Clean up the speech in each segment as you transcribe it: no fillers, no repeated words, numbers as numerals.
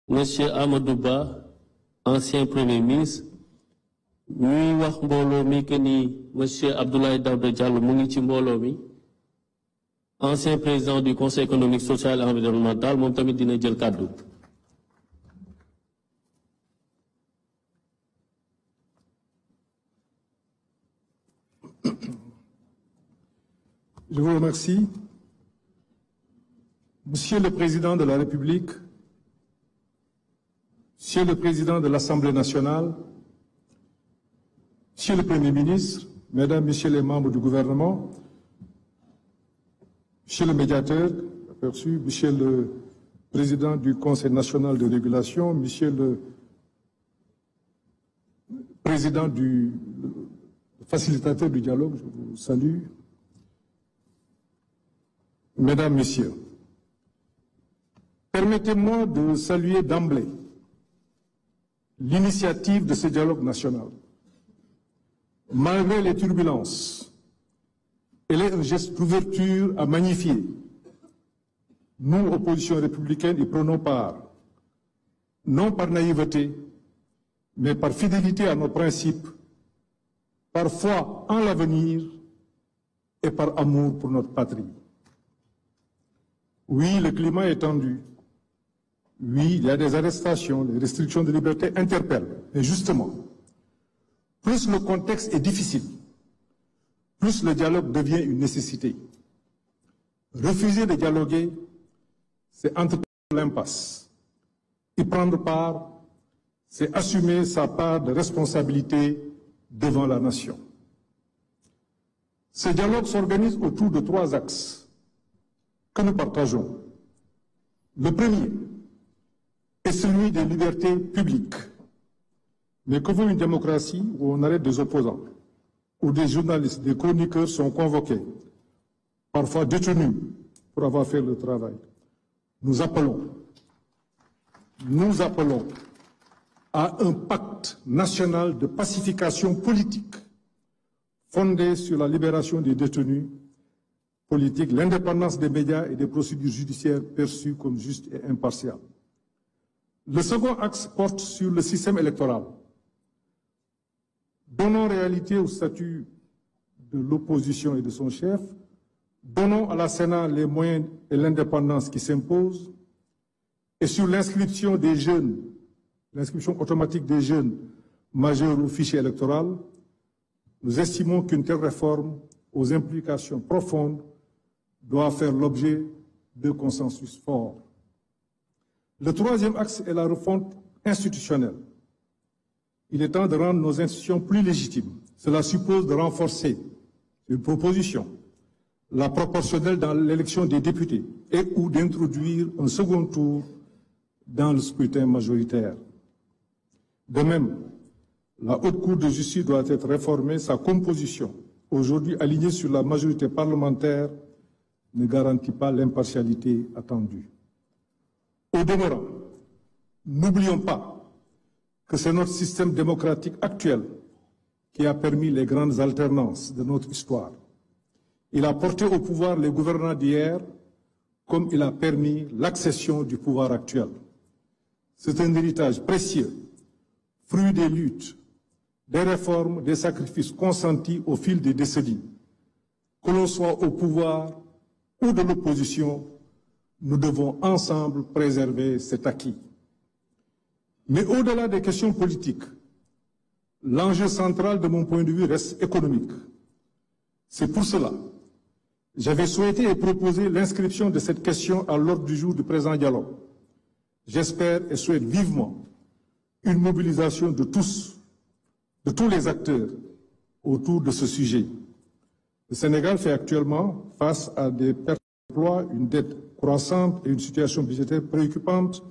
Monsieur Amadou Ba, ancien Premier ministre, ñuy wax mbooloo mi que ni Monsieur Abdoulaye Daouda Diallo mu ngi ci mbooloo mi, ancien président du Conseil économique, social et environnemental, moom tamit dina jël kàddu. Je vous remercie. Monsieur le Président de la République, Monsieur le Président de l'Assemblée nationale, Monsieur le Premier ministre, Mesdames, Messieurs les membres du gouvernement, Monsieur le médiateur, aperçu, Monsieur le Président du Conseil national de régulation, Monsieur le Président le facilitateur du dialogue, je vous salue. Mesdames, Messieurs, permettez-moi de saluer d'emblée l'initiative de ce dialogue national. Malgré les turbulences, elle est un geste d'ouverture à magnifier. Nous, opposition républicaine, y prenons part, non par naïveté, mais par fidélité à nos principes, par foi en l'avenir et par amour pour notre patrie. Oui, le climat est tendu. Oui, il y a des arrestations, les restrictions de liberté interpellent. Mais justement, plus le contexte est difficile, plus le dialogue devient une nécessité. Refuser de dialoguer, c'est entreprendre l'impasse. Y prendre part, c'est assumer sa part de responsabilité devant la nation. Ce dialogue s'organise autour de 3 axes que nous partageons. Le premier est celui des libertés publiques. Mais que veut une démocratie où on arrête des opposants, où des journalistes, des chroniqueurs sont convoqués, parfois détenus pour avoir fait le travail? Nous appelons à un pacte national de pacification politique fondé sur la libération des détenus politique, l'indépendance des médias et des procédures judiciaires perçues comme justes et impartiales. Le second axe porte sur le système électoral. Donnons réalité au statut de l'opposition et de son chef, donnons à la Sénat les moyens et l'indépendance qui s'imposent, et sur l'inscription des jeunes, l'inscription automatique des jeunes majeurs au fichier électoral, nous estimons qu'une telle réforme aux implications profondes doit faire l'objet de consensus forts. Le troisième axe est la refonte institutionnelle. Il est temps de rendre nos institutions plus légitimes. Cela suppose de renforcer une proposition, la proportionnelle dans l'élection des députés et ou d'introduire un second tour dans le scrutin majoritaire. De même, la Haute Cour de justice doit être réformée, sa composition, aujourd'hui alignée sur la majorité parlementaire, ne garantit pas l'impartialité attendue. Au demeurant, n'oublions pas que c'est notre système démocratique actuel qui a permis les grandes alternances de notre histoire. Il a porté au pouvoir les gouvernants d'hier comme il a permis l'accession du pouvoir actuel. C'est un héritage précieux, fruit des luttes, des réformes, des sacrifices consentis au fil des décennies. Que l'on soit au pouvoir ou de l'opposition, nous devons ensemble préserver cet acquis. Mais au-delà des questions politiques, l'enjeu central de mon point de vue reste économique. C'est pour cela que j'avais souhaité et proposé l'inscription de cette question à l'ordre du jour du présent dialogue. J'espère et souhaite vivement une mobilisation de tous les acteurs autour de ce sujet. Le Sénégal fait actuellement face à des pertes d'emploi, une dette croissante et une situation budgétaire préoccupante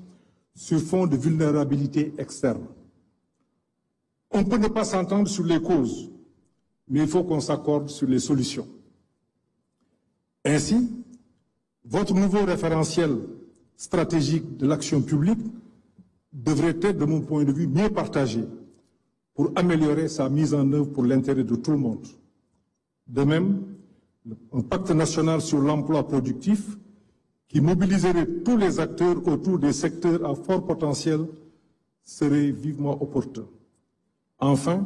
sur fond de vulnérabilité externe. On peut ne pas s'entendre sur les causes, mais il faut qu'on s'accorde sur les solutions. Ainsi, votre nouveau référentiel stratégique de l'action publique devrait être, de mon point de vue, mieux partagé pour améliorer sa mise en œuvre pour l'intérêt de tout le monde. De même, un pacte national sur l'emploi productif qui mobiliserait tous les acteurs autour des secteurs à fort potentiel serait vivement opportun. Enfin,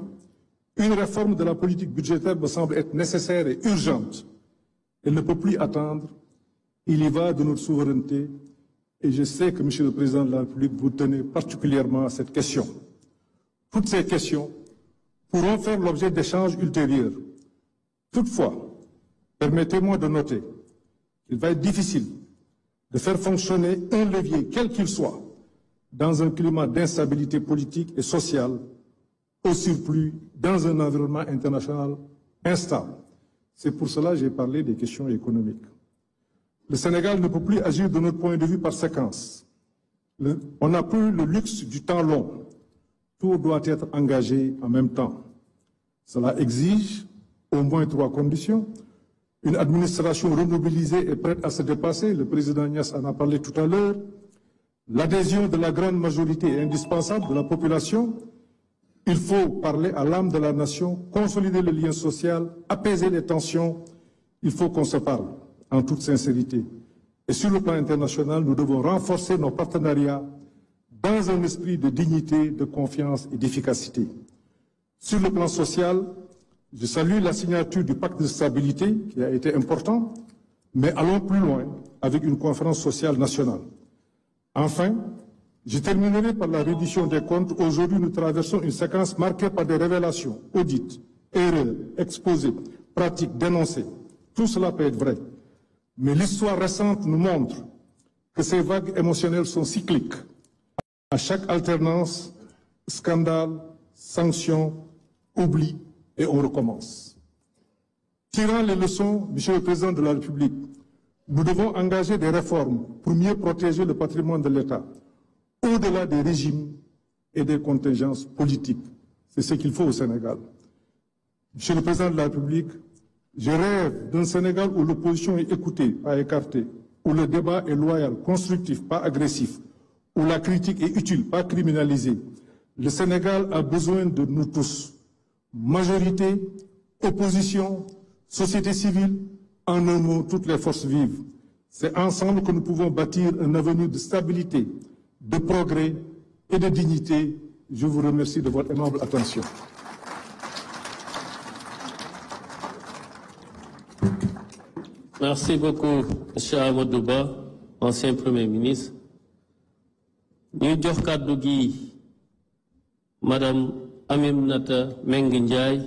une réforme de la politique budgétaire me semble être nécessaire et urgente. Elle ne peut plus attendre. Il y va de notre souveraineté et je sais que, Monsieur le Président de la République, vous tenez particulièrement à cette question. Toutes ces questions pourront faire l'objet d'échanges ultérieurs. Toutefois, permettez-moi de noter qu'il va être difficile de faire fonctionner un levier, quel qu'il soit, dans un climat d'instabilité politique et sociale, au surplus dans un environnement international instable. C'est pour cela que j'ai parlé des questions économiques. Le Sénégal ne peut plus agir de notre point de vue par séquence. On n'a plus le luxe du temps long. Tout doit être engagé en même temps. Cela exige au moins 3 conditions. Une administration remobilisée et prête à se dépasser, le président Niasse en a parlé tout à l'heure. L'adhésion de la grande majorité est indispensable de la population. Il faut parler à l'âme de la nation, consolider le lien social, apaiser les tensions. Il faut qu'on se parle en toute sincérité. Et sur le plan international, nous devons renforcer nos partenariats dans un esprit de dignité, de confiance et d'efficacité. Sur le plan social, je salue la signature du pacte de stabilité qui a été important, mais allons plus loin avec une conférence sociale nationale. Enfin, je terminerai par la reddition des comptes. Aujourd'hui, nous traversons une séquence marquée par des révélations, audits, erreurs, exposés, pratiques, dénoncées. Tout cela peut être vrai. Mais l'histoire récente nous montre que ces vagues émotionnelles sont cycliques. À chaque alternance, scandale, sanction, oubli, et on recommence. Tirant les leçons, Monsieur le Président de la République, nous devons engager des réformes pour mieux protéger le patrimoine de l'État, au-delà des régimes et des contingences politiques. C'est ce qu'il faut au Sénégal. Monsieur le Président de la République, je rêve d'un Sénégal où l'opposition est écoutée, pas écartée, où le débat est loyal, constructif, pas agressif, où la critique est utile, pas criminalisée. Le Sénégal a besoin de nous tous. Majorité, opposition, société civile, en un mot, toutes les forces vives. C'est ensemble que nous pouvons bâtir un avenir de stabilité, de progrès et de dignité. Je vous remercie de votre aimable attention. Merci beaucoup, M. Amadou Ba, ancien Premier ministre. Ñu jox kàddu gi Madame Aminata Mbengue Ndiaye,